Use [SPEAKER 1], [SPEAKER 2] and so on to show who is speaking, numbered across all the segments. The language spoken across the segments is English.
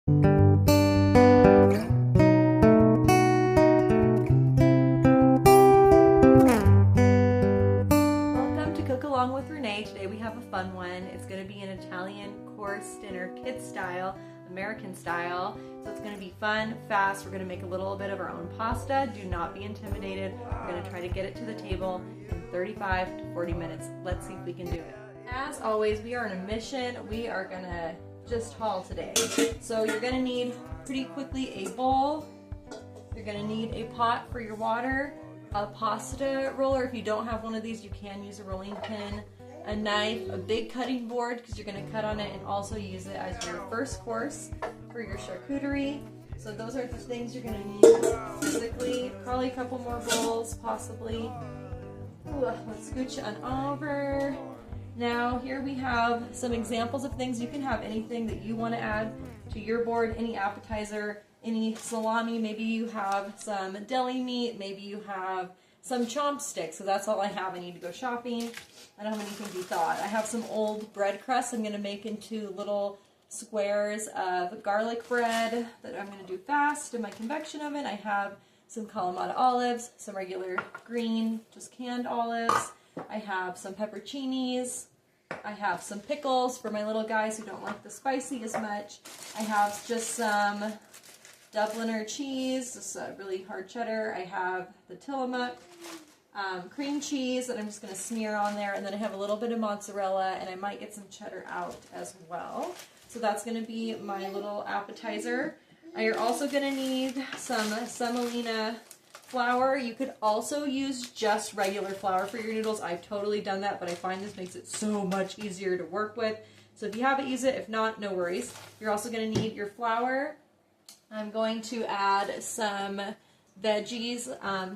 [SPEAKER 1] Welcome to Cook Along with Renee. Today we have a fun one. It's going to be an Italian course dinner, kids style, American style. So it's going to be fun, fast. We're going to make a little bit of our own pasta. Do not be intimidated. We're going to try to get it to the table in 35 to 40 minutes. Let's see if we can do it. As always, we are on a mission. We are going to just haul today. So you're going to need pretty quickly a bowl. You're going to need a pot for your water, a pasta roller. If you don't have one of these, you can use a rolling pin, a knife, a big cutting board because you're going to cut on it, and also use it as your first course for your charcuterie. So those are the things you're going to need physically. Probably a couple more bowls, possibly. Ooh, let's scooch on over. Now here we have some examples of things. You can have anything that you want to add to your board, any appetizer, any salami. Maybe you have some deli meat, maybe you have some chopsticks. So that's all I have. I need to go shopping. I don't have anything to be thawed. I have some old bread crusts I'm going to make into little squares of garlic bread that I'm going to do fast in my convection oven. I have some Kalamata olives, some regular green, just canned olives. I have some pepperoncinis. I have some pickles for my little guys who don't like the spicy as much. I have just some Dubliner cheese, this really hard cheddar. I have the Tillamook cream cheese that I'm just going to smear on there, and then I have a little bit of mozzarella, and I might get some cheddar out as well. So that's going to be my little appetizer. You're also going to need some semolina flour. You could also use just regular flour for your noodles. I've totally done that, but I find this makes it so much easier to work with. So if you have it, use it. If not, no worries. You're also going to need your flour. I'm going to add some veggies,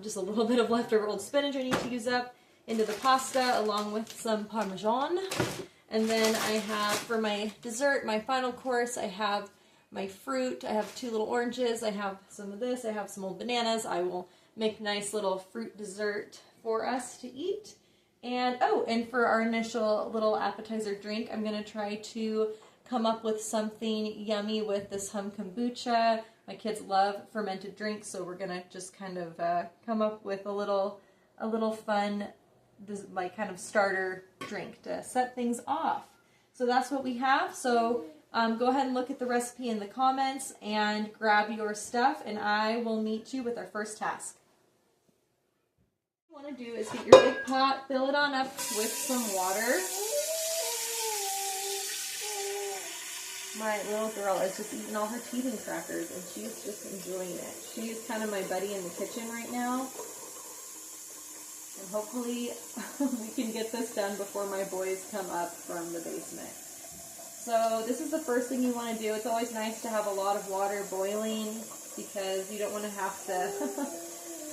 [SPEAKER 1] just a little bit of leftover old spinach I need to use up into the pasta, along with some Parmesan. And then I have, for my dessert, my final course, I have my fruit. I have 2 little oranges. I have some of this. I have some old bananas. I will make nice little fruit dessert for us to eat. And, oh, and for our initial little appetizer drink, I'm going to try to come up with something yummy with this hum kombucha. My kids love fermented drinks, so we're going to just kind of come up with a little fun, like, kind of starter drink to set things off. So that's what we have. So go ahead and look at the recipe in the comments and grab your stuff, and I will meet you with our first task. What you want to do is get your big pot, fill it on up with some water. My little girl is just eating all her teething crackers, and she's just enjoying it. She's kind of my buddy in the kitchen right now. And hopefully we can get this done before my boys come up from the basement. So this is the first thing you want to do. It's always nice to have a lot of water boiling because you don't want to have to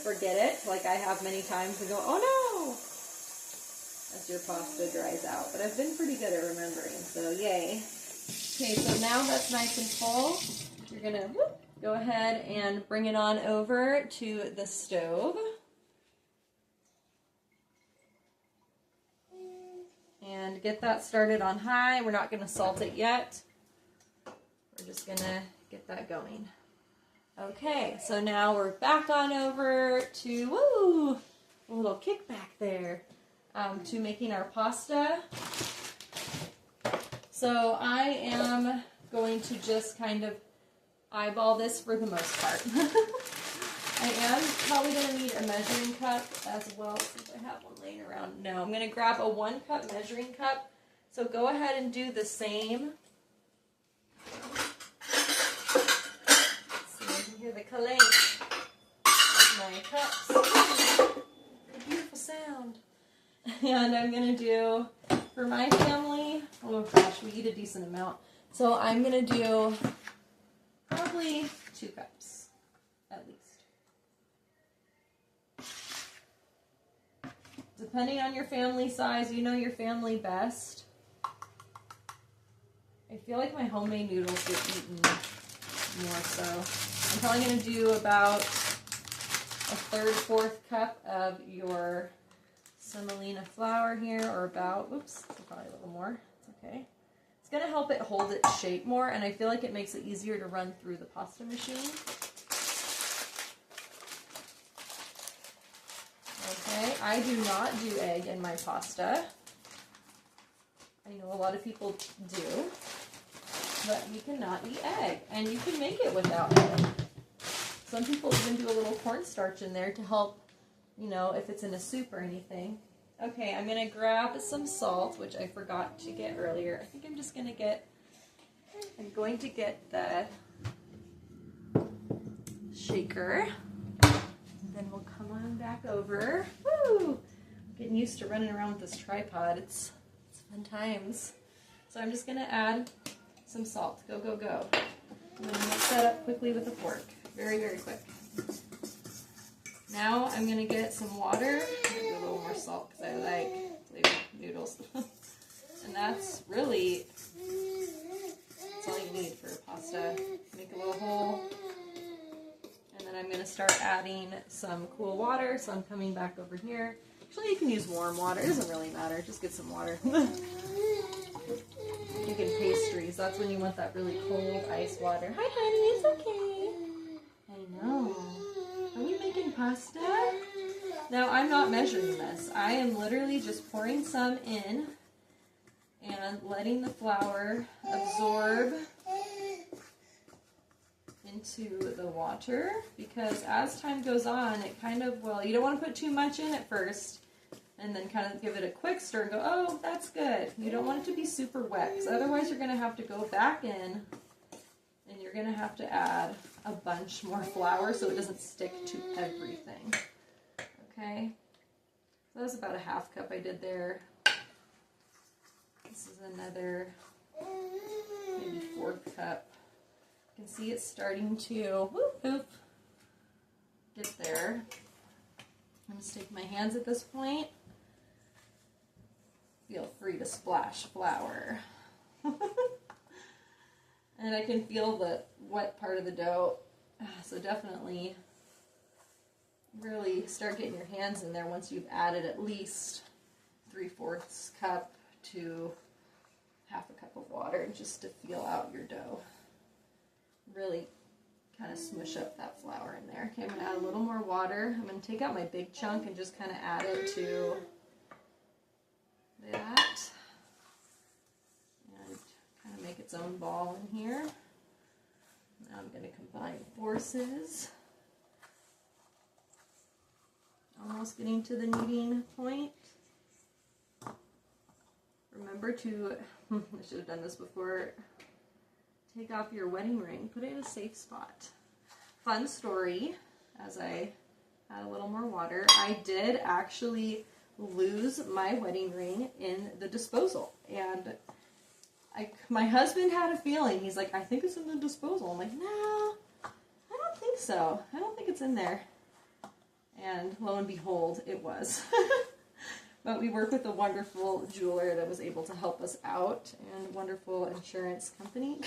[SPEAKER 1] forget it, like I have many times, and go, oh no, as your pasta dries out. But I've been pretty good at remembering, so yay. Okay, so now that's nice and full. You're going to go ahead and bring it on over to the stove. And get that started on high. We're not going to salt it yet. We're just going to get that going. Okay, so now we're back on over to, woo, a little kickback there, to making our pasta. So I am going to just kind of eyeball this for the most part. I am probably going to need a measuring cup as well, since I have one laying around. No, I'm going to grab a 1 cup measuring cup. So go ahead and do the same. So you can hear the clank of my cups. A beautiful sound. And I'm going to do, for my family, oh gosh, we eat a decent amount. So I'm going to do probably 2 cups, at least. Depending on your family size, you know your family best. I feel like my homemade noodles get eaten more so. I'm probably going to do about a 1/3, 1/4 cup of your semolina flour here, or about, oops, probably a little more. It's okay. It's gonna help it hold its shape more, and I feel like it makes it easier to run through the pasta machine. Okay, I do not do egg in my pasta. I know a lot of people do, but you cannot eat egg, and you can make it without egg. Some people even do a little cornstarch in there to help, you know, if it's in a soup or anything. Okay, I'm going to grab some salt, which I forgot to get earlier. I think I'm just going to get, the shaker. Then we'll come on back over. Woo! Getting used to running around with this tripod. It's fun times. So I'm just going to add some salt. Go, go, go. I'm going to mix that up quickly with a fork. Very, very quick. Now I'm going to get some water. I'm going to do a little more salt because I like flavored noodles. And that's all you need for pasta. Make a little hole. And then I'm going to start adding some cool water. So I'm coming back over here. Actually, you can use warm water. It doesn't really matter. Just get some water. Making pastries. That's when you want that really cold ice water. Hi, honey. It's okay. I know. Are we making pasta? Now, I'm not measuring this. I am literally just pouring some in and letting the flour absorb into the water, because as time goes on, it kind of will, you don't want to put too much in at first and then kind of give it a quick stir and go, oh, that's good. You don't want it to be super wet, because otherwise you're going to have to go back in and you're going to have to add a bunch more flour so it doesn't stick to everything. Okay, so that was about a half cup I did there. This is another maybe fourth cup. You can see it's starting to whoop, whoop, get there. I'm going to stick my hands at this point. Feel free to splash flour. And I can feel the wet part of the dough, so definitely really start getting your hands in there once you've added at least 3/4 cup to half a cup of water, just to feel out your dough. Really kind of smush up that flour in there. Okay, I'm going to add a little more water. I'm going to take out my big chunk and just kind of add it to that. And kind of make its own ball in here. Now I'm going to combine forces. Almost getting to the kneading point. Remember to, I should have done this before, take off your wedding ring, put it in a safe spot. Fun story, as I add a little more water, I did actually lose my wedding ring in the disposal. And my husband had a feeling. He's like, I think it's in the disposal. I'm like, no, I don't think so. I don't think it's in there. And lo and behold, it was. But we work with a wonderful jeweler that was able to help us out, and a wonderful insurance company.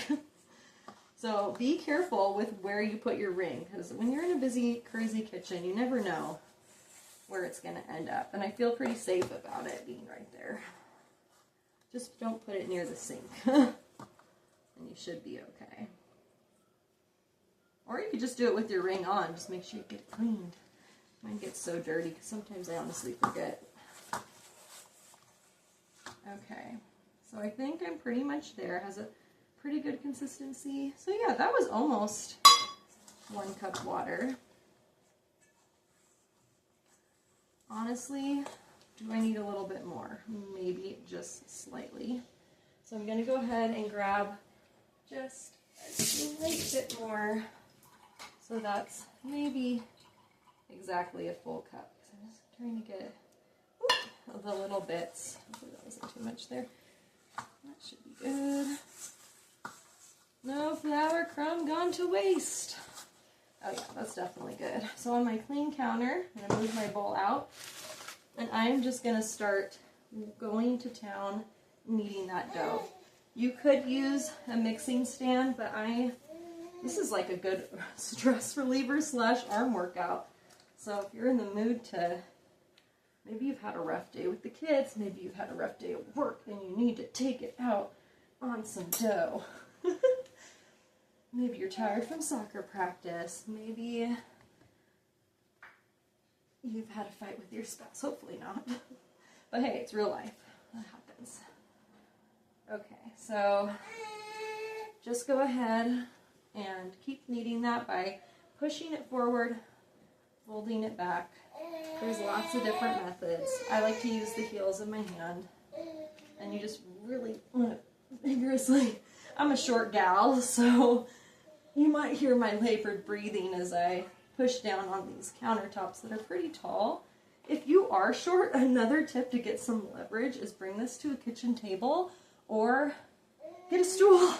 [SPEAKER 1] So be careful with where you put your ring, because when you're in a busy, crazy kitchen, you never know where it's going to end up. And I feel pretty safe about it being right there. Just don't put it near the sink, and you should be okay. Or you could just do it with your ring on. Just make sure you get it cleaned. Mine gets so dirty because sometimes I honestly forget. Okay, so I think I'm pretty much there. It has a pretty good consistency. So yeah, that was almost 1 cup water. Honestly, do I need a little bit more? Maybe just slightly. So I'm going to go ahead and grab just a slight bit more. So that's maybe exactly a full cup. So I'm just trying to get the little bits. Hopefully that wasn't too much there. That should be good. No flour crumb gone to waste. Oh yeah, that's definitely good. So on my clean counter, I'm going to move my bowl out, and I'm just going to start going to town kneading that dough. You could use a mixing stand, but this is like a good stress reliever / arm workout. So if you're in the mood to, maybe you've had a rough day with the kids, maybe you've had a rough day at work, and you need to take it out on some dough. Maybe you're tired from soccer practice. Maybe you've had a fight with your spouse. Hopefully not. But hey, it's real life. That happens. Okay, so just go ahead and keep kneading that by pushing it forward, folding it back. There's lots of different methods. I like to use the heels of my hand, and you just really want to vigorously. I'm a short gal, so you might hear my labored breathing as I push down on these countertops that are pretty tall. If you are short, another tip to get some leverage is bring this to a kitchen table or get a stool,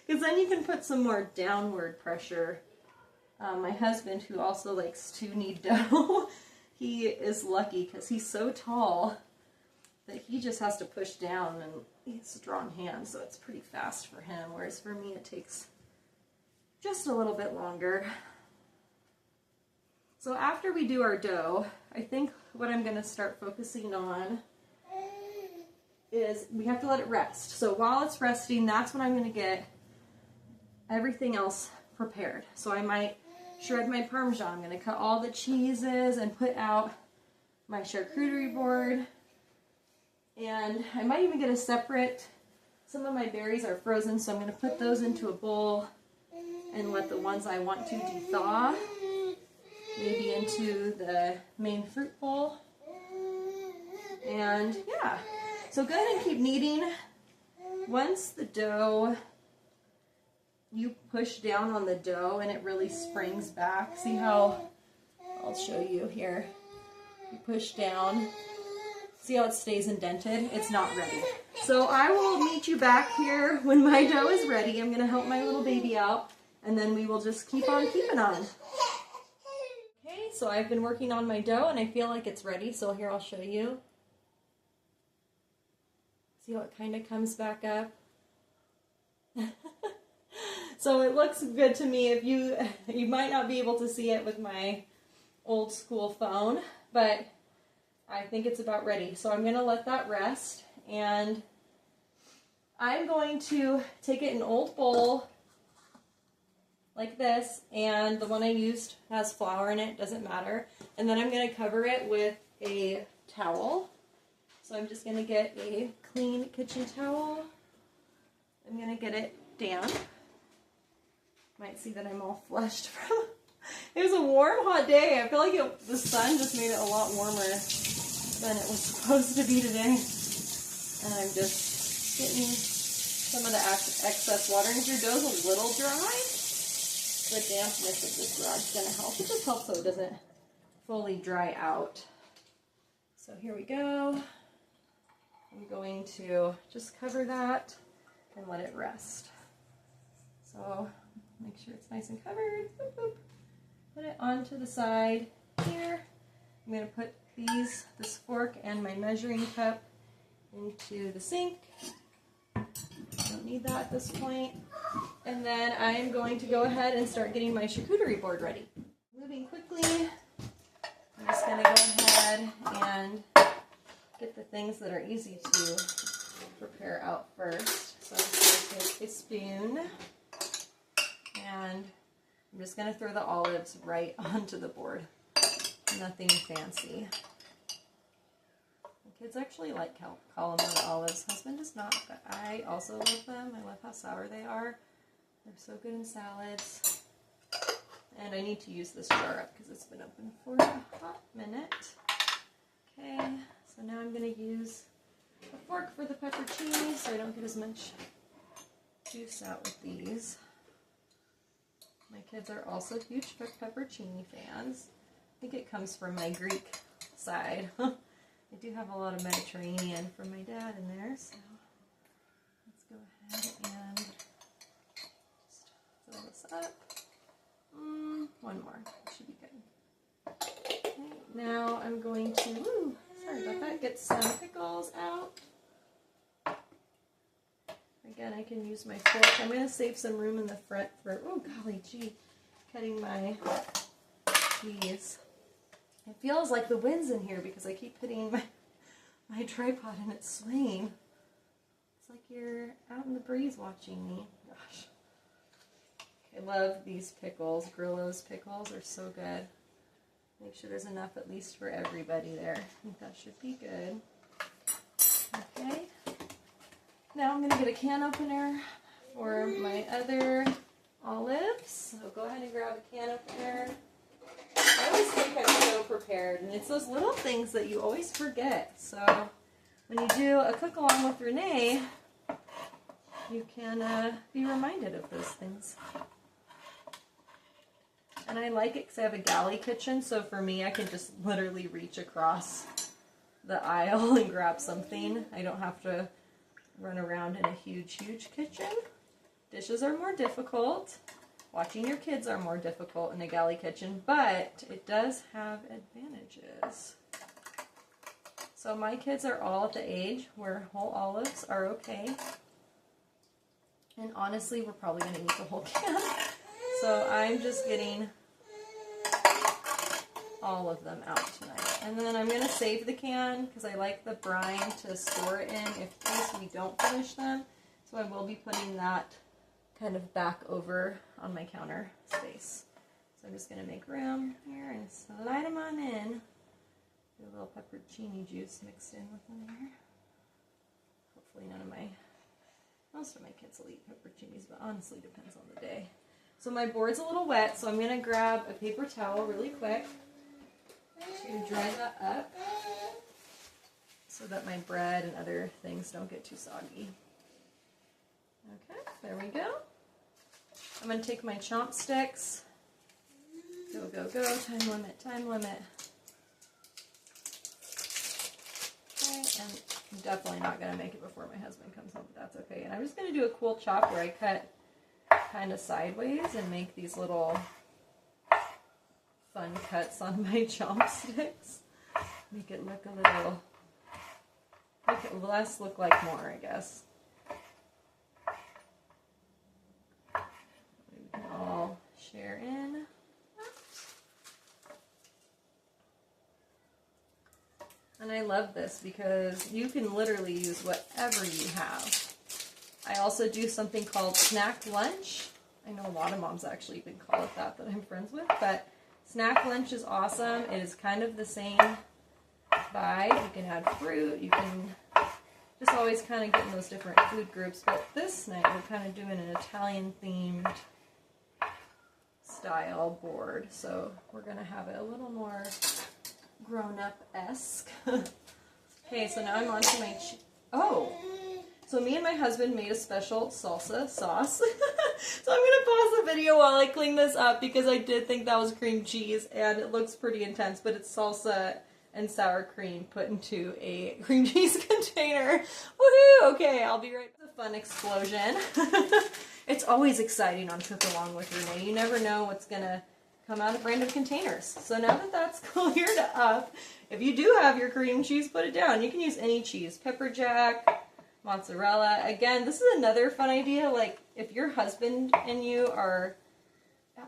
[SPEAKER 1] because then you can put some more downward pressure. My husband, who also likes to knead dough, he is lucky because he's so tall that he just has to push down, and he has strong hands, so it's pretty fast for him, whereas for me it takes just a little bit longer. So after we do our dough, I think what I'm going to start focusing on is we have to let it rest. So while it's resting, that's when I'm going to get everything else prepared. So I might shred my Parmesan. I'm going to cut all the cheeses and put out my charcuterie board. And I might even get a separate, some of my berries are frozen, so I'm going to put those into a bowl and let the ones I want to de-thaw maybe into the main fruit bowl. And yeah, so go ahead and keep kneading. Once the dough, you push down on the dough and it really springs back. See how, I'll show you here. You push down. See how it stays indented? It's not ready. So I will meet you back here when my dough is ready. I'm going to help my little baby out, and then we will just keep on keeping on. Okay, so I've been working on my dough and I feel like it's ready. So here, I'll show you. See how it kind of comes back up? So it looks good to me. If you might not be able to see it with my old school phone, but I think it's about ready. So I'm going to let that rest, and I'm going to take it in an old bowl like this, and the one I used has flour in it, doesn't matter. And then I'm going to cover it with a towel. So I'm just going to get a clean kitchen towel. I'm going to get it damp. Might see that I'm all flushed from it was a warm, hot day. I feel like the sun just made it a lot warmer than it was supposed to be today. And I'm just getting some of the excess water. And if your dough's a little dry, the dampness of this rod's going to help. It just helps so it doesn't fully dry out. So here we go. I'm going to just cover that and let it rest. So make sure it's nice and covered. Boop, boop. Put it onto the side here. I'm going to put this fork and my measuring cup into the sink. Don't need that at this point. And then I'm going to go ahead and start getting my charcuterie board ready. Moving quickly, I'm just going to go ahead and get the things that are easy to prepare out first. So I'm just going to take a spoon, and I'm just going to throw the olives right onto the board. Nothing fancy. The kids actually like calamari olives. Husband does not, but I also love them. I love how sour they are. They're so good in salads. And I need to use this jar up because it's been open for a hot minute. Okay, so now I'm going to use a fork for the pepperoni so I don't get as much juice out with these. My kids are also huge pepperoni fans. I think it comes from my Greek side. I do have a lot of Mediterranean from my dad in there, so let's go ahead and just fill this up. One more, should be good. Okay, now I'm going to, sorry about that, get some pickles out. Again, I can use my fork. I'm going to save some room in the front for, oh golly gee, cutting my cheese. It feels like the wind's in here because I keep hitting my tripod and it's swaying. like you're out in the breeze watching me. Gosh. I love these pickles. Grillo's pickles are so good. Make sure there's enough at least for everybody there. I think that should be good. Okay. Now I'm going to get a can opener for my other olives. So go ahead and grab a can opener. I always think I'm so prepared, and it's those little things that you always forget. So when you do a cook along with Renee, you can be reminded of those things. And I like it because I have a galley kitchen, so for me I can just literally reach across the aisle and grab something. I don't have to run around in a huge kitchen. Dishes are more difficult. Watching your kids are more difficult in a galley kitchen, but it does have advantages. So my kids are all at the age where whole olives are okay. And honestly, we're probably going to eat the whole can. So I'm just getting all of them out tonight. And then I'm going to save the can because I like the brine to store it in in case we don't finish them. So I will be putting that kind of back over on my counter space. So I'm just going to make room here and slide them on in. Get a little pepperoncini juice mixed in with them here. Hopefully most of my kids will eat pepperoncinis, but honestly depends on the day. So my board's a little wet, so I'm going to grab a paper towel really quick. Just going to dry that up so that my bread and other things don't get too soggy. Okay, there we go. I'm going to take my chopsticks. Go, go, go. Time limit, time limit. Okay, and I'm definitely not going to make it before my husband comes home, but that's okay. And I'm just going to do a cool chop where I cut kind of sideways and make these little fun cuts on my chopsticks. Make it look a little, make it less look like more, I guess. We can all share in. And I love this because you can literally use whatever you have. I also do something called snack lunch. I know a lot of moms actually even call it that I'm friends with, but snack lunch is awesome. It is kind of the same vibe. You can add fruit. You can just always kind of get in those different food groups. But this night we're kind of doing an Italian themed style board. So we're going to have it a little more grown-up-esque. Okay, so now I'm on to my so me and my husband made a special salsa sauce. So I'm going to pause the video while I clean this up because I did think that was cream cheese and it looks pretty intense, but it's salsa and sour cream put into a cream cheese container. Woohoo! Okay, I'll be right back. It's a fun explosion. It's always exciting on Cook Along with Renee. You never know what's going to come out of random containers. So now that that's cleared up, if you do have your cream cheese, put it down. You can use any cheese. Pepper jack, mozzarella. Again, this is another fun idea. Like, if your husband and you are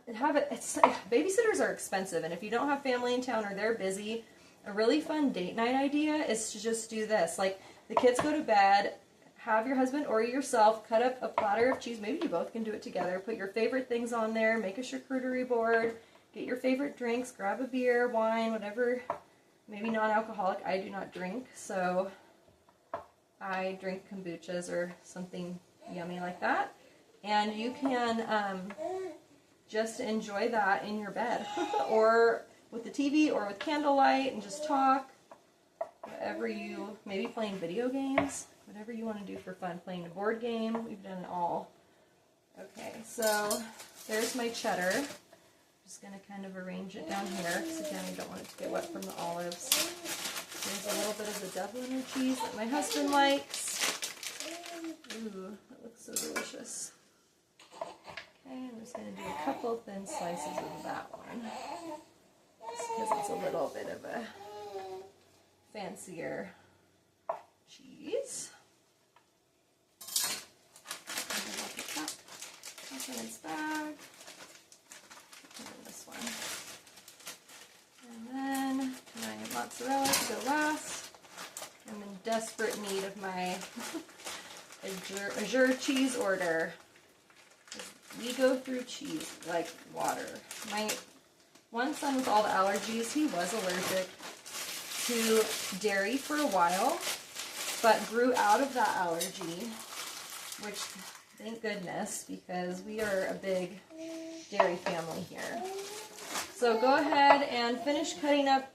[SPEAKER 1] babysitters are expensive, and if you don't have family in town or they're busy, a really fun date night idea is to just do this. Like, the kids go to bed, have your husband or yourself cut up a platter of cheese. Maybe you both can do it together. Put your favorite things on there. Make a charcuterie board. Get your favorite drinks. Grab a beer, wine, whatever. Maybe non-alcoholic. I do not drink, so I drink kombuchas or something yummy like that. And you can just enjoy that in your bed or with the TV or with candlelight and just talk. Whatever you, maybe playing video games. Whatever you want to do for fun. Playing a board game. We've done it all. Okay, so there's my cheddar. I'm just going to kind of arrange it down here because, again, I don't want it to get wet from the olives. There's a little bit of the Dubliner cheese that my husband likes. Ooh, that looks so delicious. Okay, I'm just going to do a couple thin slices of that one. Just because it's a little bit of a fancier cheese. In its bag. And then this one. And then my mozzarella to go last. I'm in desperate need of my Azure cheese order. We go through cheese like water. My one son with all the allergies, he was allergic to dairy for a while, but grew out of that allergy, which thank goodness, because we are a big dairy family here. So go ahead and finish cutting up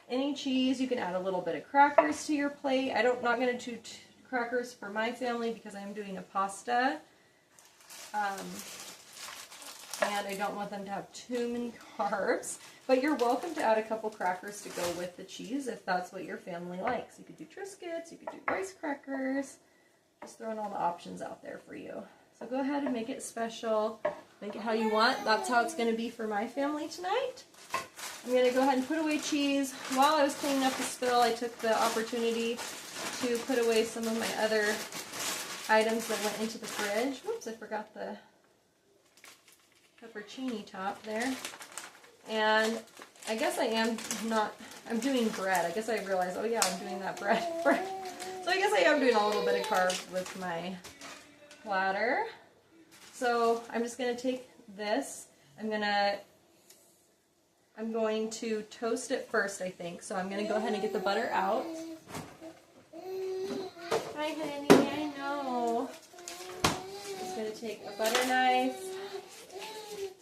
[SPEAKER 1] any cheese. You can add a little bit of crackers to your plate. I'm not going to do crackers for my family because I'm doing a pasta. And I don't want them to have too many carbs. But you're welcome to add a couple crackers to go with the cheese if that's what your family likes. You could do Triscuits, you could do rice crackers. Just throwing all the options out there for you. So go ahead and make it special. Make it how you want. That's how it's going to be for my family tonight. I'm going to go ahead and put away cheese. While I was cleaning up the spill, I took the opportunity to put away some of my other items that went into the fridge. Whoops, I forgot the peppercini top there. And I guess I'm doing bread. I guess I realized, oh yeah, I'm doing that bread. So I guess I am doing a little bit of carbs with my platter. So I'm just going to take this. I'm going to toast it first, I think. So I'm going to go ahead and get the butter out. Hi, honey, I know. Just going to take a butter knife.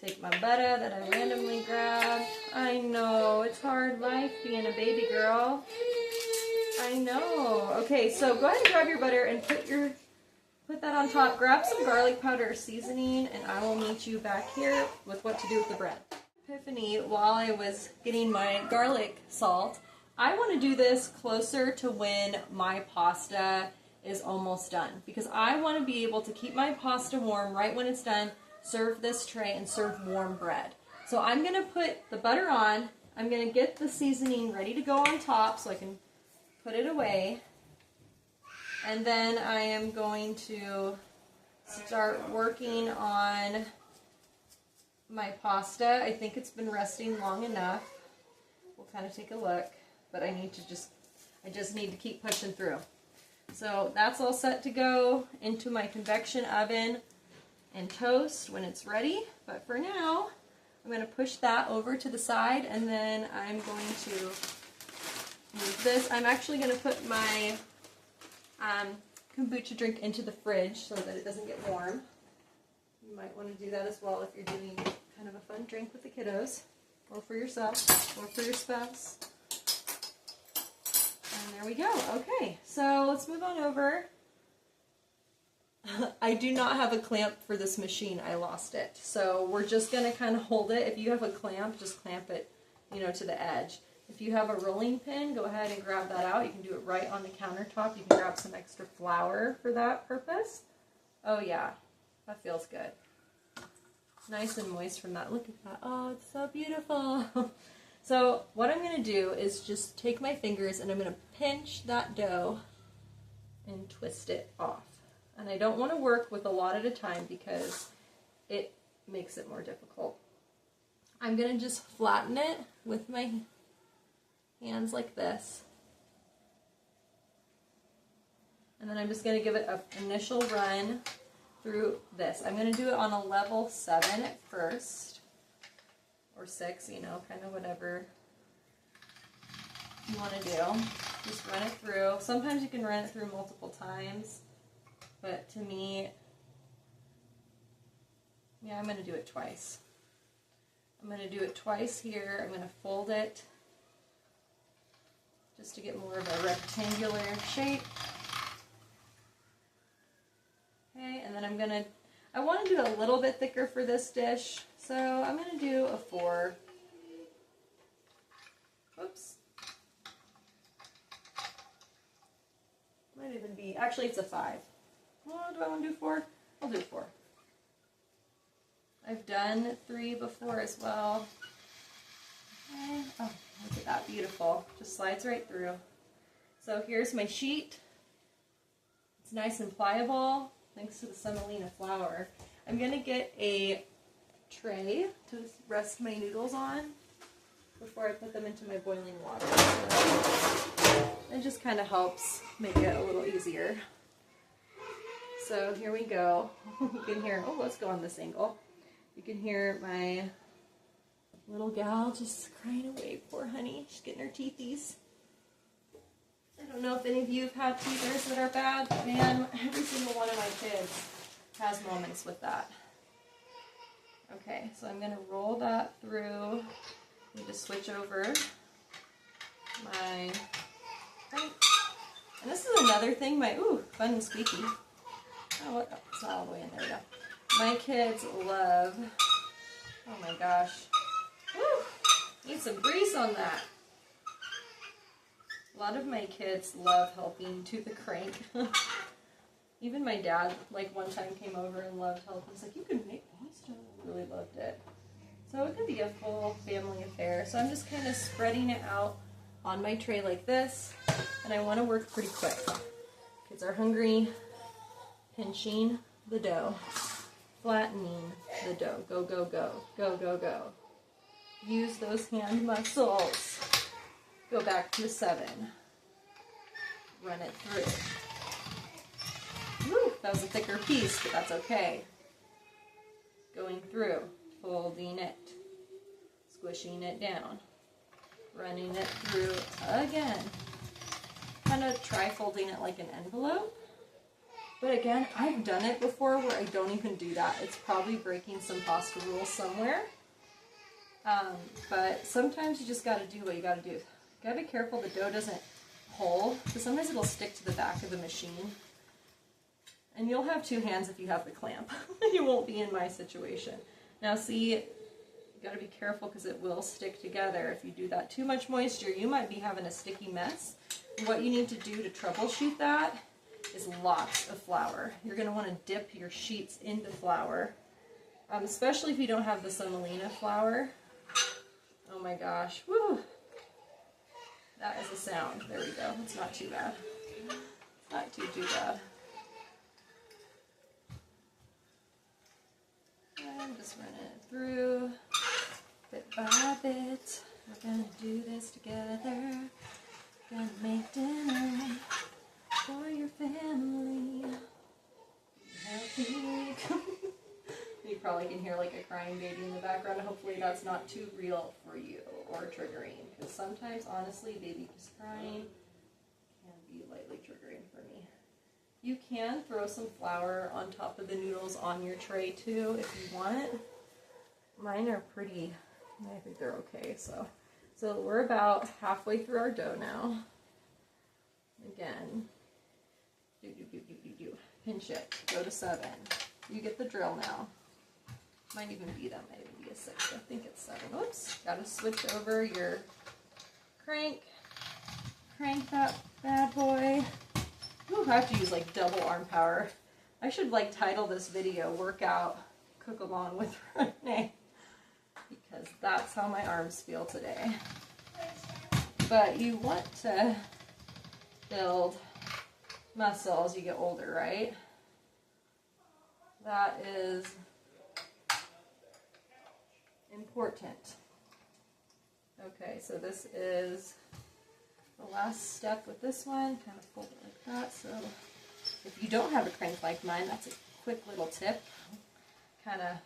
[SPEAKER 1] Take my butter that I randomly grabbed. I know, it's hard life being a baby girl. I know. Okay, so go ahead and grab your butter and put that on top. Grab some garlic powder or seasoning, and I will meet you back here with what to do with the bread. Epiphany, while I was getting my garlic salt, I want to do this closer to when my pasta is almost done, because I want to be able to keep my pasta warm right when it's done, serve this tray, and serve warm bread. So I'm going to put the butter on. I'm going to get the seasoning ready to go on top so I can put it away. And then I am going to start working on my pasta. I think it's been resting long enough. We'll kind of take a look, but I just need to keep pushing through. So that's all set to go into my convection oven and toast when it's ready. But for now, I'm going to push that over to the side, and then I'm going to move this. I'm actually going to put my kombucha drink into the fridge so that it doesn't get warm. You might want to do that as well if you're doing kind of a fun drink with the kiddos, or for yourself, or for your spouse. And there we go. Okay, so let's move on over. I do not have a clamp for this machine. I lost it. So we're just going to kind of hold it. If you have a clamp, just clamp it, to the edge. If you have a rolling pin, go ahead and grab that out. You can do it right on the countertop. You can grab some extra flour for that purpose. Oh yeah, that feels good. Nice and moist from that. Look at that. Oh, it's so beautiful. So what I'm going to do is just take my fingers and I'm going to pinch that dough and twist it off. And I don't want to work with a lot at a time because it makes it more difficult. I'm going to just flatten it with my hands like this. And then I'm just going to give it an initial run through this. I'm going to do it on a level 7 at first, or 6, kind of whatever you want to do. Just run it through. Sometimes you can run it through multiple times, but to me, yeah, I'm going to do it twice. I'm going to do it twice here. I'm going to fold it just to get more of a rectangular shape. Okay, and then I want to do it a little bit thicker for this dish, so I'm going to do a 4. Oops. Might even be, actually it's a 5. Oh, do I want to do 4? I'll do 4. I've done 3 before as well. Okay. Oh, look at that, beautiful. Just slides right through. So here's my sheet. It's nice and pliable, thanks to the semolina flour. I'm going to get a tray to rest my noodles on before I put them into my boiling water. So it just kind of helps make it a little easier. So here we go. You can hear, oh, let's go on this angle. You can hear my little gal just crying away. Poor honey, she's getting her teethies. I don't know if any of you have had teethers that are bad, but man, every single one of my kids has moments with that. Okay, so I'm going to roll that through. I need to switch over my crank. And this is another thing, fun and squeaky. Oh, it's not all the way in there, though. My kids love, oh my gosh. Woo! Need some grease on that. A lot of my kids love helping to the crank. Even my dad, like one time came over and loved helping. He's like, you can make pasta. I really loved it. So it can be a full family affair. So I'm just kind of spreading it out on my tray like this. And I want to work pretty quick. Kids are hungry. Pinching the dough. Flattening the dough. Go, go, go. Go, go, go. Use those hand muscles. Go back to 7. Run it through. Woo, that was a thicker piece, but that's okay. Going through, folding it, squishing it down, running it through again. Kind of try folding it like an envelope. But again, I've done it before where I don't even do that. It's probably breaking some pasta rules somewhere. But sometimes you just got to do what you got to do. You got to be careful the dough doesn't pull, because sometimes it'll stick to the back of the machine. And you'll have 2 hands if you have the clamp. You won't be in my situation. Now see, you got to be careful because it will stick together. If you do that too much moisture, you might be having a sticky mess. And what you need to do to troubleshoot that is lots of flour. You're going to want to dip your sheets into flour, especially if you don't have the semolina flour. Oh my gosh, woo! That is a sound. There we go. It's not too bad. Not too bad. And just running it through, bit by bit. We're gonna do this together. Gonna make dinner for your family. Happy. You probably can hear like a crying baby in the background. Hopefully that's not too real for you or triggering. Because sometimes, honestly, baby just crying can be lightly triggering for me. You can throw some flour on top of the noodles on your tray too if you want. Mine are pretty, I think they're okay. So we're about halfway through our dough now. Again, pinch it, go to 7. You get the drill now. Might even be that, might even be a 6. I think it's 7. Whoops, gotta switch over your crank. Crank that bad boy. Ooh, I have to use like double arm power. I should like title this video Workout Cook Along with Renee, because that's how my arms feel today. But you want to build muscle as you get older, right? That is important. Okay, so this is the last step with this one. Kind of fold it like that. So if you don't have a crank like mine, that's a quick little tip. Kind of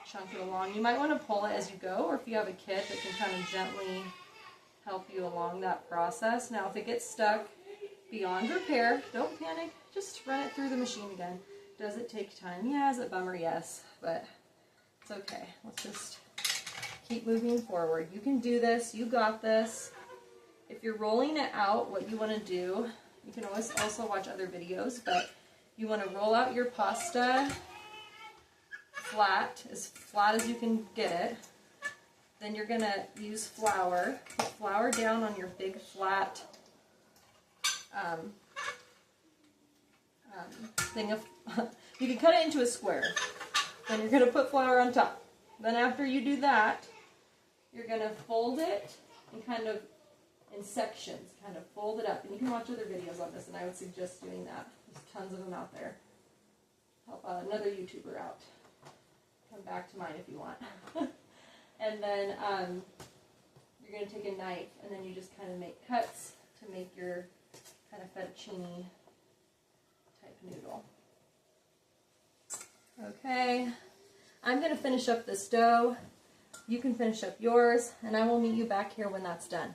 [SPEAKER 1] chunk it along. You might want to pull it as you go, or if you have a kid that can kind of gently help you along that process. Now if it gets stuck beyond repair, don't panic. Just run it through the machine again. Does it take time? Yeah, is it a bummer? Yes, but it's okay. Let's just keep moving forward. You can do this. You got this. If you're rolling it out, what you want to do, you can always also watch other videos, but you want to roll out your pasta flat as you can get it. Then you're going to use flour. Put flour down on your big flat thing of, you can cut it into a square. Then you're going to put flour on top. Then after you do that, you're going to fold it and kind of in sections, kind of fold it up. And you can watch other videos on this, and I would suggest doing that. There's tons of them out there. Help another YouTuber out. Come back to mine if you want. And then you're going to take a knife, and then you just kind of make cuts to make your kind of fettuccine type noodle. Okay, I'm going to finish up this dough. You can finish up yours, and I will meet you back here when that's done.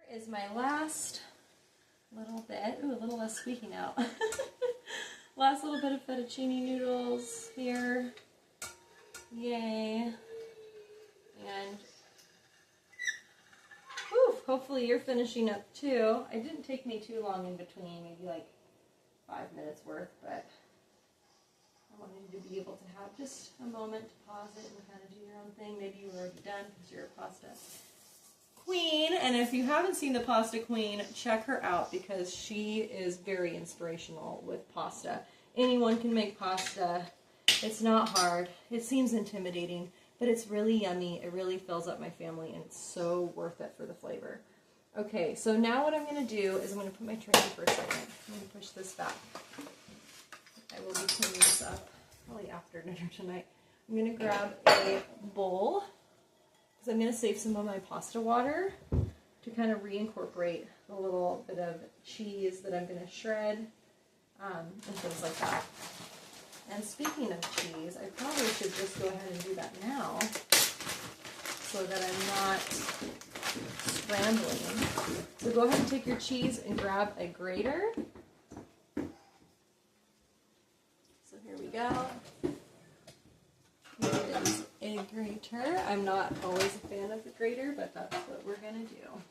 [SPEAKER 1] Here is my last little bit. Ooh, a little less squeaky now. Last little bit of fettuccine noodles here. Yay. And whew, hopefully you're finishing up too. It didn't take me too long in between, maybe like 5 minutes worth, but I wanted you to be able to have just a moment to pause it and kind of do your own thing. Maybe you were already done because you're a pasta queen. And if you haven't seen the Pasta Queen, check her out because she is very inspirational with pasta. Anyone can make pasta. It's not hard. It seems intimidating, but it's really yummy. It really fills up my family, and it's so worth it for the flavor. Okay, so now what I'm going to do is I'm going to put my tray in for a second. I'm going to push this back. I will be cleaning this up probably after dinner tonight. I'm going to grab a bowl because I'm going to save some of my pasta water to kind of reincorporate a little bit of cheese that I'm going to shred and things like that. And speaking of cheese, I probably should just go ahead and do that now so that I'm not scrambling. So go ahead and take your cheese and grab a grater. So here we go. Here is a grater. I'm not always a fan of the grater, but that's what we're going to do.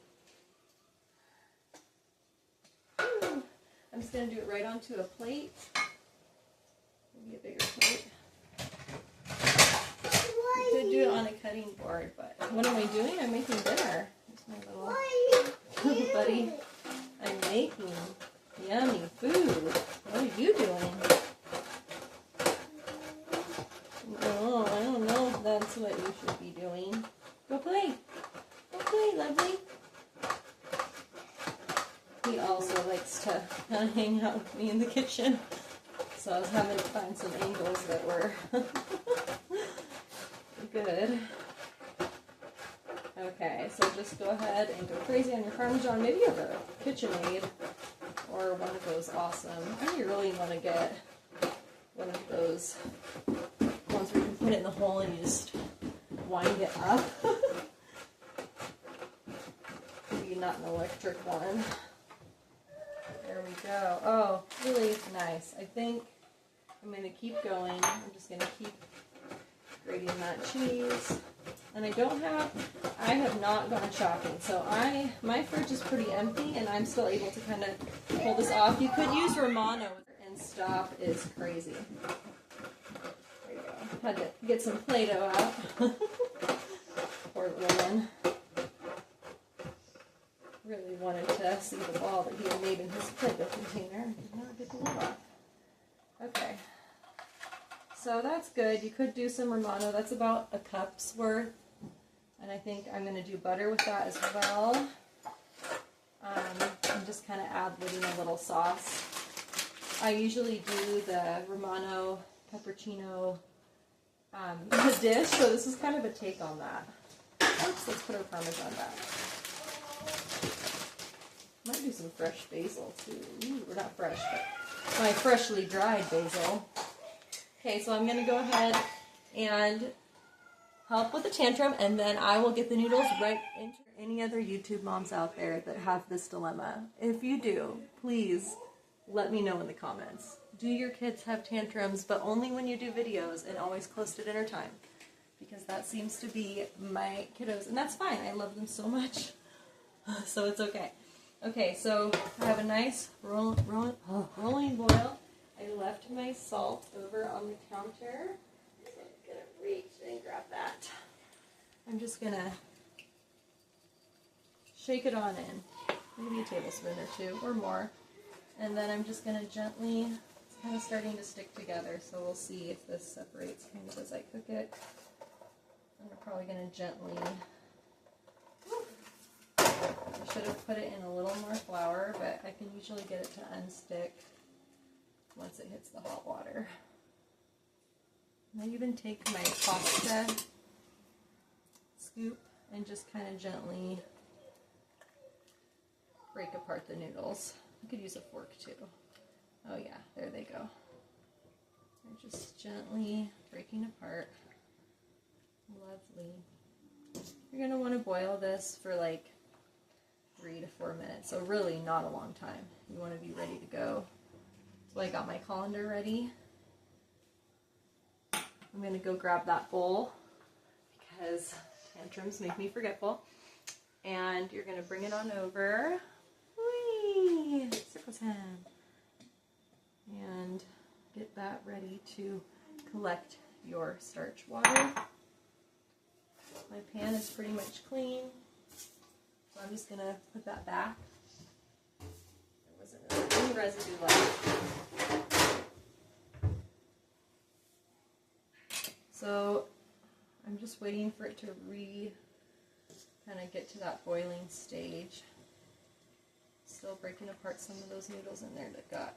[SPEAKER 1] I'm just going to do it right onto a plate. Maybe a bigger plate. I could do it on a cutting board, but what am I doing? I'm making dinner. Here's my little buddy. I'm making yummy food. What are you doing? Oh, I don't know if that's what you should be doing. Go play. Go play, lovely. He also likes to kind of hang out with me in the kitchen. So I was having to find some angles that were good. Okay, so just go ahead and go crazy on your Parmesan. Maybe you have a KitchenAid or one of those awesome. I think you really want to get one of those ones where you can put it in the hole and you just wind it up. Maybe not an electric one. There we go. Oh, really nice. I think I'm going to keep going. I'm just going to keep grating that cheese. And I have not gone shopping. So my fridge is pretty empty and I'm still able to kind of pull this off. You could use Romano and stop is crazy. There you go. Had to get some Play-Doh out. Poor woman. Really wanted to see the ball that he had made in his Play-Doh container. Did not get the lid off. Okay. So that's good. You could do some Romano. That's about a cup's worth. And I think I'm going to do butter with that as well. And just kind of ad-libbing a little sauce. I usually do the Romano peppercino dish, so this is kind of a take on that. Oops, let's put our Parmesan back. Might do some fresh basil too. Ooh, we're not fresh, but my freshly dried basil. Okay, so I'm going to go ahead and help with the tantrum, and then I will get the noodles right into any other YouTube moms out there that have this dilemma. If you do, please let me know in the comments. Do your kids have tantrums, but only when you do videos and always close to dinner time? Because that seems to be my kiddos, and that's fine. I love them so much, so it's okay. Okay, so I have a nice rolling boil. I left my salt over on the counter. So I'm going to reach and grab that. I'm just going to shake it on in. Maybe a tablespoon or two or more. And then I'm just going to gently, it's kind of starting to stick together, so we'll see if this separates kind of as I cook it. I'm probably going to gently, I should have put it in a little more flour, but I can usually get it to unstick once it hits the hot water. I even take my pasta scoop and just kind of gently break apart the noodles. I could use a fork too. Oh yeah, there they go. They're just gently breaking apart. Lovely. You're going to want to boil this for like 3 to 4 minutes, so really not a long time. You want to be ready to go. So I got my colander ready. I'm going to go grab that bowl because tantrums make me forgetful. And you're going to bring it on over. Whee! Circle's hand. And get that ready to collect your starch water. My pan is pretty much clean, so I'm just going to put that back. There wasn't any residue left. So I'm just waiting for it to kind of get to that boiling stage. Still breaking apart some of those noodles in there that got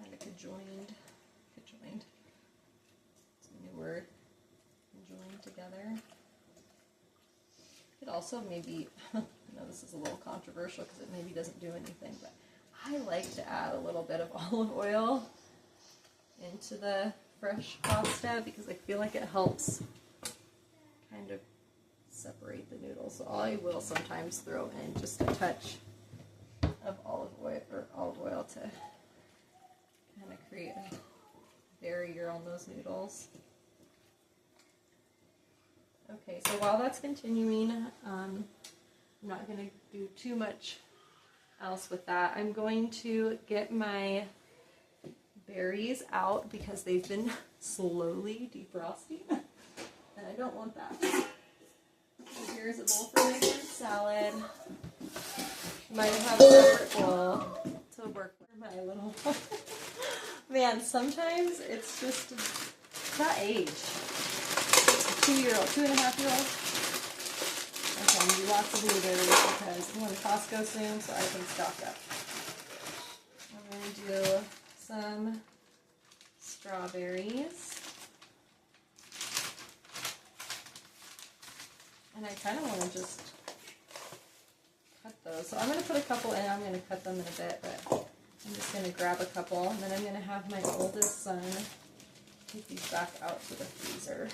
[SPEAKER 1] kind of conjoined. It's a new word. Conjoined together. It also maybe, I know this is a little controversial because it maybe doesn't do anything, but I like to add a little bit of olive oil into the fresh pasta because I feel like it helps kind of separate the noodles. So I will sometimes throw in just a touch of olive oil to kind of create a barrier on those noodles. Okay, so while that's continuing, I'm not going to do too much else with that. I'm going to get my berries out because they've been slowly defrosting, and I don't want that. So here's a bowl for my fruit salad. Might have a separate bowl to work with my little... Man, sometimes it's just that age. 2-year-old, 2.5-year-old. Okay, I'm going to do lots of blueberries because I'm going to Costco soon so I can stock up. I'm going to do some strawberries. And I kind of want to just cut those. So I'm going to put a couple in. I'm going to cut them in a bit, but I'm just going to grab a couple. And then I'm going to have my oldest son take these back out to the freezer.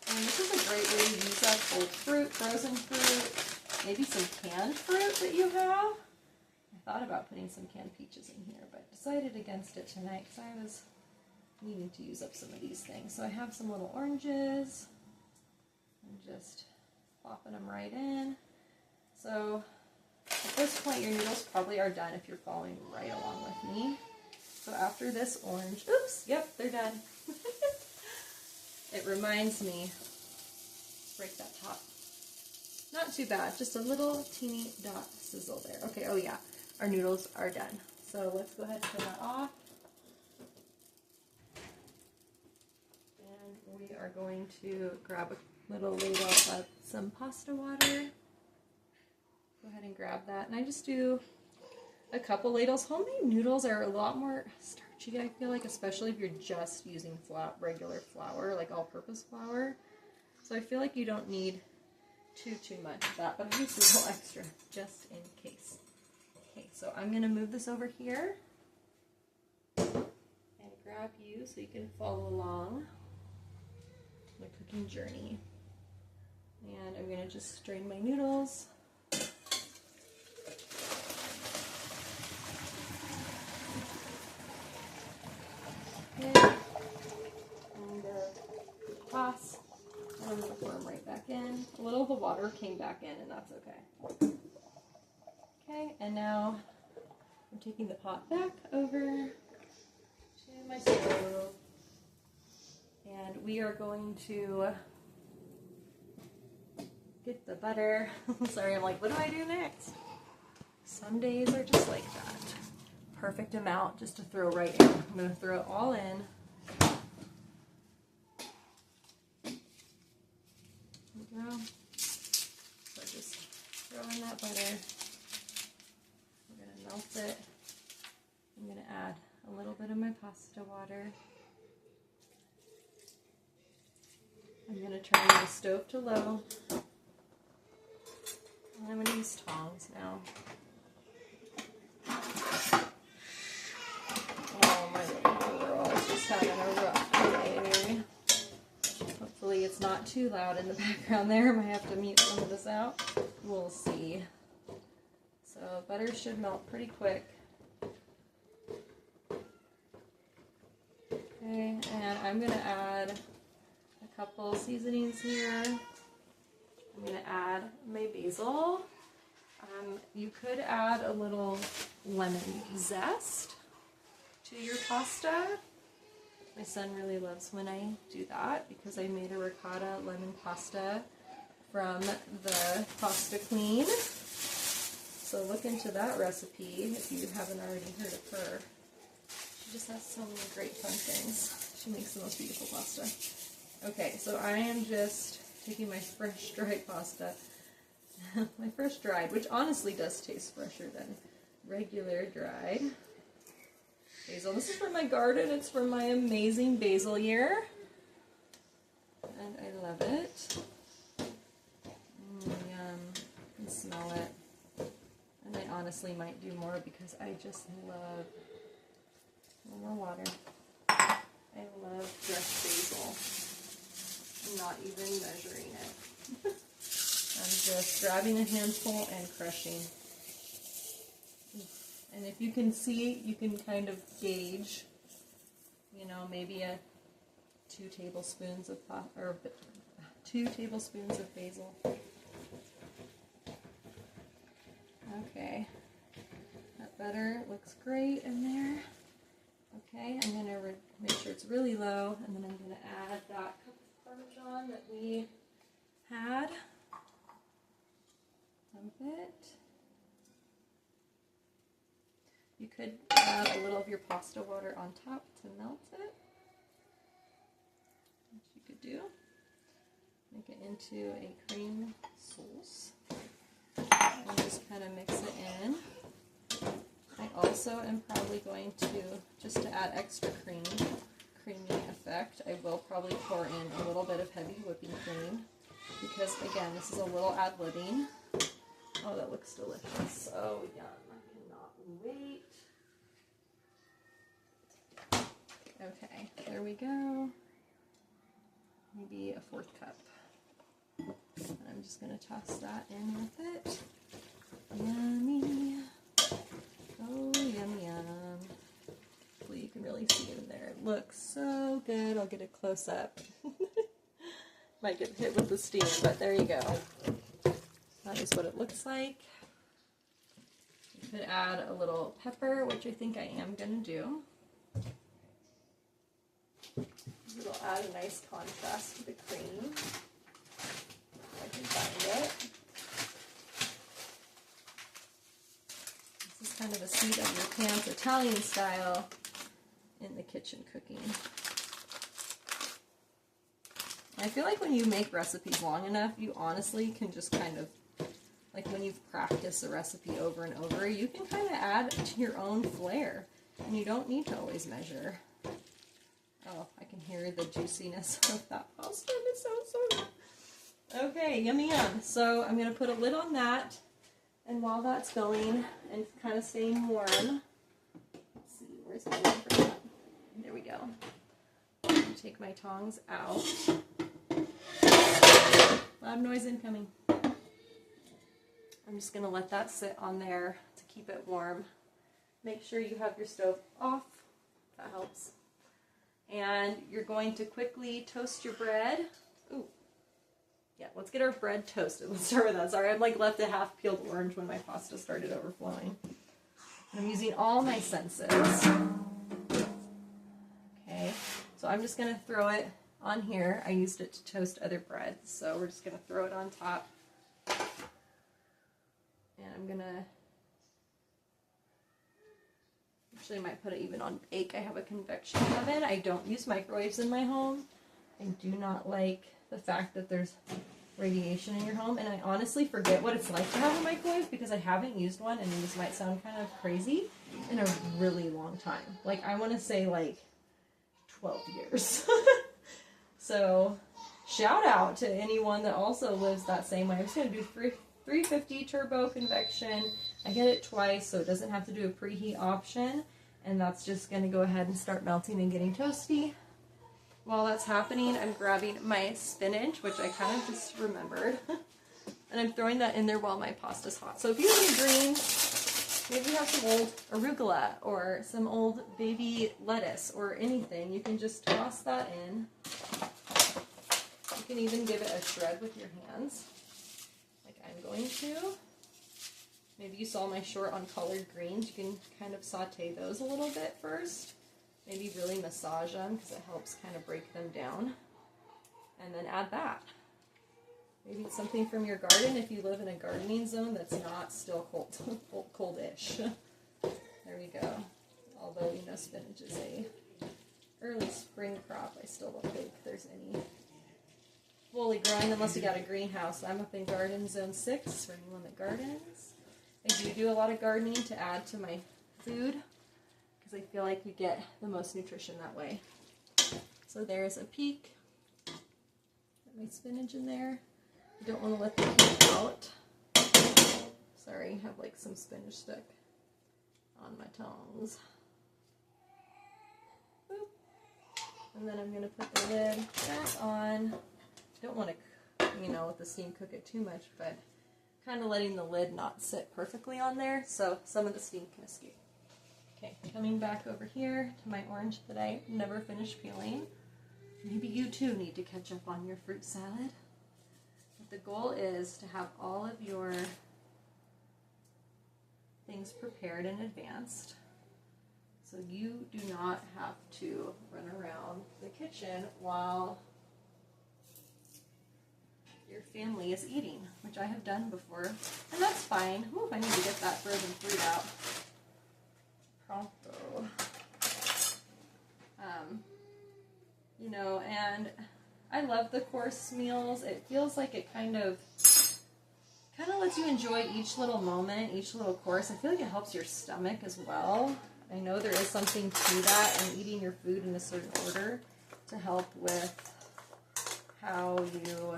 [SPEAKER 1] And this is a great way to use up old fruit, frozen fruit, maybe some canned fruit that you have. I thought about putting some canned peaches in here, but decided against it tonight because I was needing to use up some of these things. So I have some little oranges. I'm just plopping them right in. So at this point, your noodles probably are done if you're following right along with me. So after this orange, oops, yep, they're done. It reminds me, let's break that top. Not too bad, just a little teeny dot sizzle there. Okay, oh yeah, our noodles are done. So let's go ahead and turn that off. And we are going to grab a little ladle of some pasta water. Go ahead and grab that. And I just do a couple ladles. Homemade noodles are a lot more starchy, I feel like, especially if you're just using regular flour, like all-purpose flour. So I feel like you don't need too much of that, but I use a little extra just in case. Okay, so I'm going to move this over here and grab you so you can follow along my cooking journey. And I'm going to just strain my noodles. Okay. And toss. And I'm going to pour them right back in. A little of the water came back in, and that's okay. Okay, and now I'm taking the pot back over to my stove. And we are going to get the butter. Sorry, I'm like, what do I do next? Some days are just like that. Perfect amount just to throw right in. I'm going to throw it all in. There we go. So just throw in that butter. We're going to melt it. I'm going to add a little bit of my pasta water. I'm going to turn my stove to low. And I'm going to use tongs now. it's not too loud in the background there. I might have to mute some of this out. We'll see. So butter should melt pretty quick. Okay, and I'm going to add a couple seasonings here. I'm going to add my basil. You could add a little lemon zest to your pasta. My son really loves when I do that because I made a ricotta lemon pasta from the Pasta Queen. So look into that recipe if you haven't already heard of her. She just has so many great fun things. She makes the most beautiful pasta. Okay, so I am just taking my fresh dried pasta. My fresh dried, which honestly does taste fresher than regular dried. Basil. This is from my garden. It's from my amazing basil year. And I love it. Yum. I can smell it. And I honestly might do more because I just love... A little more water. I love fresh basil. I'm not even measuring it. I'm just grabbing a handful and crushing. And if you can see, you can kind of gauge, you know, maybe 2 tablespoons of basil. Okay, that butter looks great in there. Okay, I'm going to make sure it's really low, and then I'm going to add that cup of Parmesan that we had. Dump it. You could add a little of your pasta water on top to melt it, which you could do. Make it into a cream sauce. And just kind of mix it in. I also am probably going to, just to add extra creamy effect, I will probably pour in a little bit of heavy whipping cream. Because again, this is a little ad-libbing. Oh, that looks delicious. Oh, yum. I cannot wait. Okay, there we go. Maybe a 4th cup. And I'm just going to toss that in with it. Yummy. Oh, yum, yum. Hopefully you can really see it in there. It looks so good. I'll get a close-up. Might get hit with the steam, but there you go. That is what it looks like. You could add a little pepper, which I think I am going to do. It'll add a nice contrast to the cream. If I can find it. This is kind of a seat of your pants Italian style in the kitchen cooking. I feel like when you make recipes long enough, you honestly can just kind of, like when you've practiced a recipe over and over, you can kind of add to your own flair. And you don't need to always measure. Oh, I can hear the juiciness of that pasta. It's so good. Okay, yummy yum. So I'm going to put a lid on that. And while that's going and kind of staying warm, let's see, where's my lid for that? There we go. I'm going to take my tongs out. Loud noise incoming. I'm just going to let that sit on there to keep it warm. Make sure you have your stove off. That helps. And you're going to quickly toast your bread. Ooh. Yeah, let's get our bread toasted. Let's start with that. Sorry, I'm like left a half peeled orange when my pasta started overflowing. I'm using all my senses. Okay, so I'm just going to throw it on here. I used it to toast other bread, so we're just going to throw it on top. And I'm going to... Actually, I might put it even on bake. I have a convection oven. I don't use microwaves in my home. I do not like the fact that there's radiation in your home, and I honestly forget what it's like to have a microwave because I haven't used one, and this might sound kind of crazy, in a really long time. Like, I want to say like 12 years. So, shout out to anyone that also lives that same way. I'm just going to do 350 turbo convection. I get it twice, so it doesn't have to do a preheat option. And that's just going to go ahead and start melting and getting toasty. while that's happening, I'm grabbing my spinach, which I kind of just remembered. And I'm throwing that in there while my pasta's hot. So if you have any greens, maybe you have some old arugula or some old baby lettuce or anything, you can just toss that in. You can even give it a shred with your hands, like I'm going to. Maybe you saw my short on colored greens. You can kind of saute those a little bit first. Maybe really massage them because it helps kind of break them down. And then add that. Maybe it's something from your garden if you live in a gardening zone that's not still coldish. There we go. Although, you know, spinach is a early spring crop, I still don't think there's any fully growing unless you got a greenhouse. I'm up in garden zone 6 for anyone that gardens. I do a lot of gardening to add to my food because I feel like you get the most nutrition that way. So there's a peek. Got my spinach in there. You don't want to let the heat out. Sorry, I have like some spinach stuck on my tongs. Boop. And then I'm going to put the lid back on. Don't want to, you know, with the steam cook it too much, but kind of letting the lid not sit perfectly on there so some of the steam can escape. Okay, coming back over here to my orange that I never finished peeling. Maybe you too need to catch up on your fruit salad. The goal is to have all of your things prepared in advance so you do not have to run around the kitchen while your family is eating, which I have done before, and that's fine. Ooh, I need to get that frozen fruit out. Pronto. You know, and I love the course meals. It feels like it kind of lets you enjoy each little moment, each little course. I feel like it helps your stomach as well. I know there is something to that and eating your food in a certain order to help with how you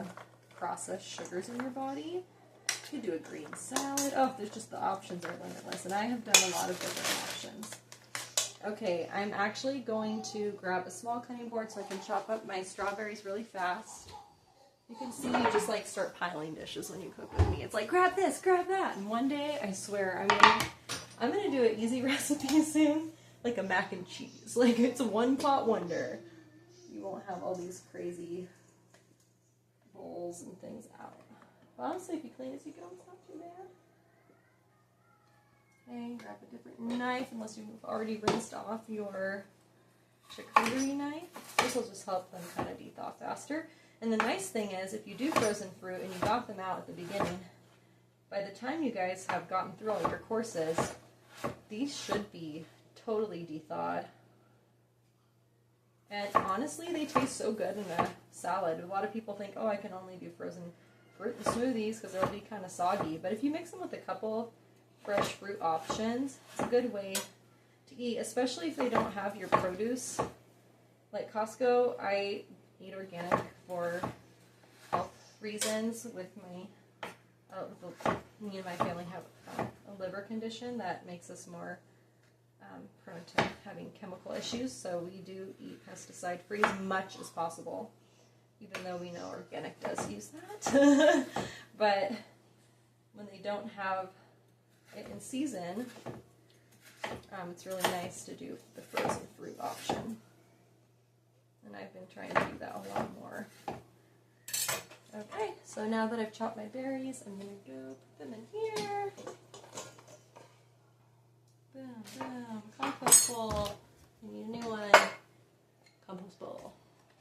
[SPEAKER 1] process sugars in your body. You could do a green salad. Oh, there's just the options are limitless, and I have done a lot of different options. Okay, I'm actually going to grab a small cutting board so I can chop up my strawberries really fast. You can see you just like start piling dishes when you cook with me. It's like, grab this, grab that. And one day, I swear, I'm gonna do an easy recipe soon, like a mac and cheese. Like it's a one pot wonder. You won't have all these crazy bowls and things out. But honestly, if you clean as you go, it's not too bad. Okay, grab a different knife unless you've already rinsed off your charcuterie knife. This will just help them kind of de-thaw faster. And the nice thing is, if you do frozen fruit and you got them out at the beginning, by the time you guys have gotten through all your courses, these should be totally de-thawed. And honestly, they taste so good in a salad. A lot of people think, oh, I can only do frozen fruit in smoothies because they'll be kind of soggy. But if you mix them with a couple fresh fruit options, it's a good way to eat, especially if they don't have your produce. Like Costco, I eat organic for health reasons. With my, me and my family have a liver condition that makes us more prone to having chemical issues, so we do eat pesticide-free as much as possible, even though we know organic does use that. But when they don't have it in season, it's really nice to do the frozen fruit option. And I've been trying to do that a lot more. Okay, so now that I've chopped my berries, I'm going to go put them in here. Boom, boom. Compost bowl. You need a new one. Compost bowl.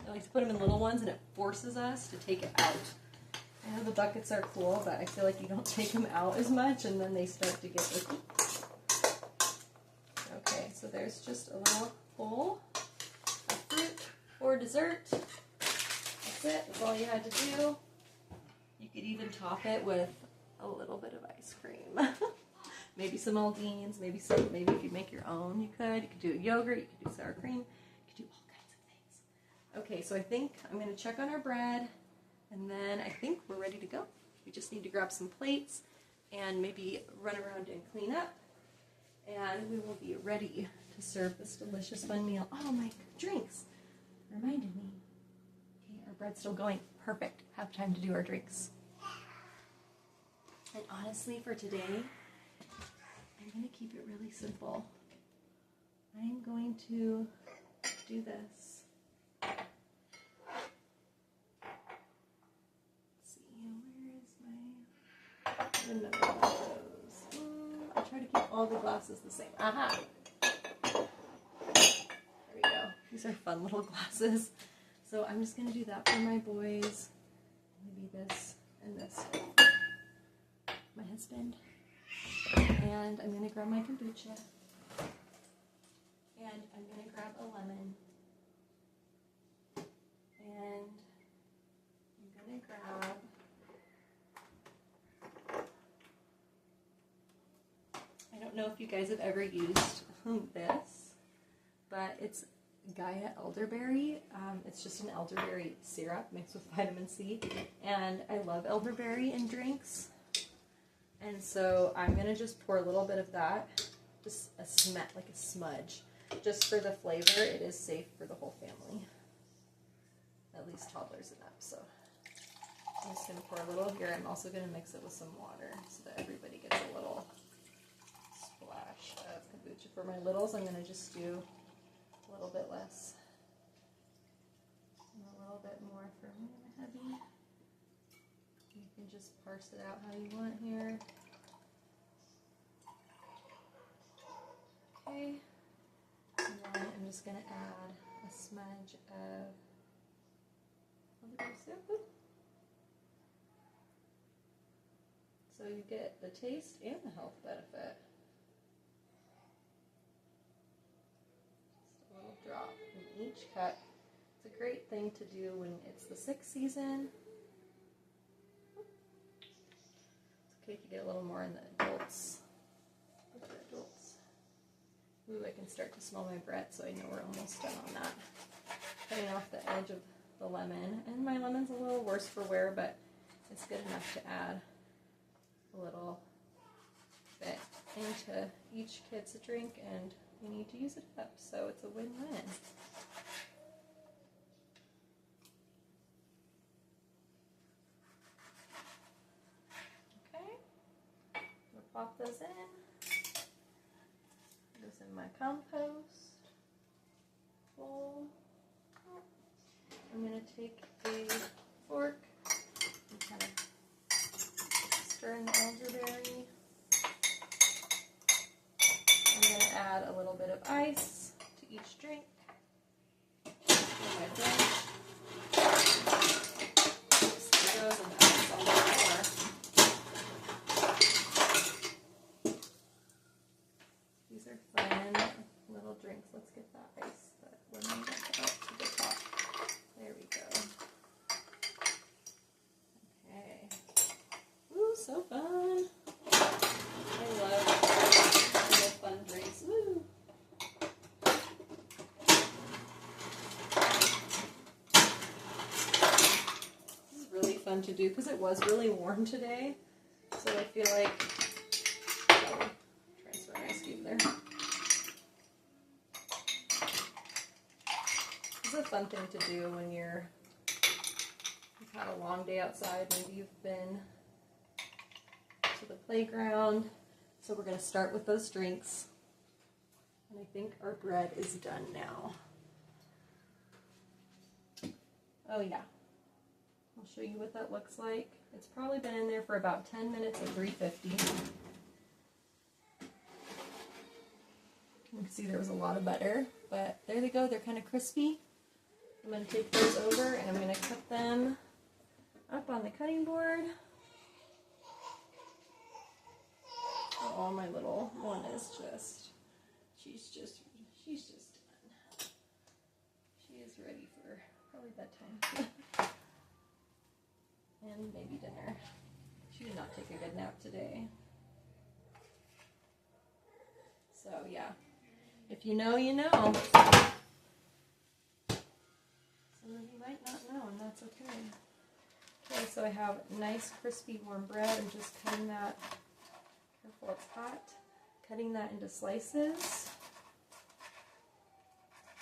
[SPEAKER 1] I like to put them in little ones, and it forces us to take it out. I know the buckets are cool, but I feel like you don't take them out as much, and then they start to get icky. Okay, so there's just a little bowl of fruit or dessert. That's it. That's all you had to do. You could even top it with a little bit of ice cream. Maybe some Aldines, maybe if you make your own, you could do yogurt, you could do sour cream, you could do all kinds of things. Okay, so I think I'm going to check on our bread, and then I think we're ready to go. We just need to grab some plates and maybe run around and clean up, and we will be ready to serve this delicious fun meal. Oh, my drinks reminded me. bread's still going. Perfect. Have time to do our drinks. And honestly, for today, I'm going to keep it really simple. I'm going to do this. Let's see, where is my... another one of those. I'll try to keep all the glasses the same. Aha! There we go. These are fun little glasses. So I'm just going to do that for my boys. Maybe this and this. My husband. And I'm going to grab my kombucha. And I'm going to grab a lemon. And I'm going to grab I don't know if you guys have ever used this, but it's Gaia elderberry. It's just an elderberry syrup mixed with vitamin C, and I love elderberry in drinks. And so I'm gonna just pour a little bit of that, just like a smudge, just for the flavor. It is safe for the whole family, at least toddlers and up. So I'm just gonna pour a little here. I'm also gonna mix it with some water so that everybody gets a little splash of kombucha. For my littles, I'm gonna just do a little bit less and a little bit more for me and the heavy. You can just parse it out how you want here. Okay, and then I'm just going to add a smudge of elderberry syrup. So you get the taste and the health benefit. Just a little drop in each cup. It's a great thing to do when it's the sick season. It's okay if you get a little more in the adults. Ooh, I can start to smell my breath, so I know we're almost done on that. Cutting off the edge of the lemon. And my lemon's a little worse for wear, but it's good enough to add a little bit into each kid's drink, and you need to use it up, so it's a win-win. Okay, we'll pop those in. Goes in my compost bowl. I'm going to take a fork and kind of stir in the elderberry. I'm going to add a little bit of ice to each drink. And my drink. There goes, and ice on the floor. These are fun little drinks. Let's get that ice, that lemon up to the top. There we go. Okay. Ooh, so fun. I love little fun drinks. Woo. This is really fun to do because it was really warm today. So I feel like there. It's a fun thing to do when you've had a long day outside. Maybe you've been to the playground. So we're going to start with those drinks. And I think our bread is done now. Oh yeah. I'll show you what that looks like. It's probably been in there for about 10 minutes at 350. You can see there was a lot of butter, but there they go. They're kind of crispy. I'm going to take those over and I'm going to cut them up on the cutting board. Oh, my little one is just, she's just done. She is ready for probably bedtime. And maybe dinner. She did not take a good nap today. So yeah. If you know, you know. Some of you might not know, and that's okay. Okay, so I have nice, crispy, warm bread. I'm just cutting that, careful it's hot, cutting that into slices.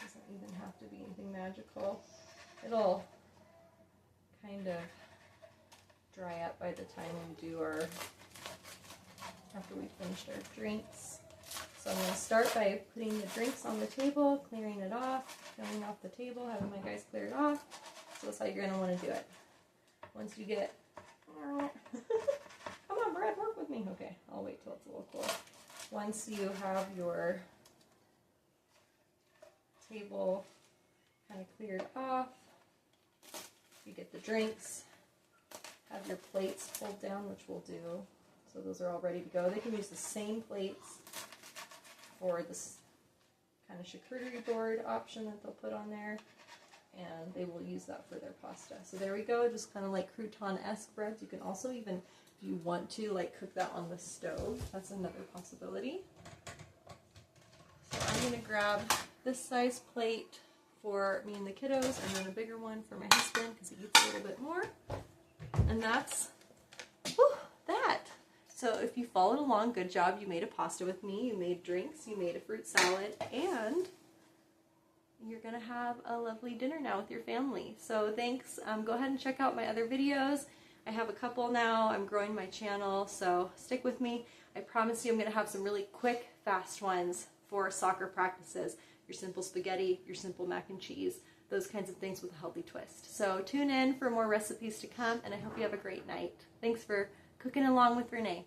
[SPEAKER 1] Doesn't even have to be anything magical. It'll kind of dry up by the time we do our, after we finish our drinks. So I'm going to start by putting the drinks on the table, clearing it off, filling off the table, having my guys clear it off. So that's how you're going to want to do it. Once you get, come on Brad, work with me. Okay, I'll wait till it's a little cool. Once you have your table kind of cleared off, you get the drinks, have your plates pulled down, which we'll do. So those are all ready to go. They can use the same plates for this kind of charcuterie board option that they'll put on there, and they will use that for their pasta. So there we go, just kind of like crouton-esque breads. You can also even, if you want to, like cook that on the stove. That's another possibility. So I'm going to grab this size plate for me and the kiddos, and then a bigger one for my husband because he eats a little bit more. And that's that. So if you followed along, good job. You made a pasta with me, you made drinks, you made a fruit salad, and you're going to have a lovely dinner now with your family. So thanks. Go ahead and check out my other videos. I have a couple now. I'm growing my channel, so stick with me. I promise you I'm going to have some really quick, fast ones for soccer practices. Your simple spaghetti, your simple mac and cheese, those kinds of things with a healthy twist. So tune in for more recipes to come, and I hope you have a great night. Thanks for cooking along with Renee.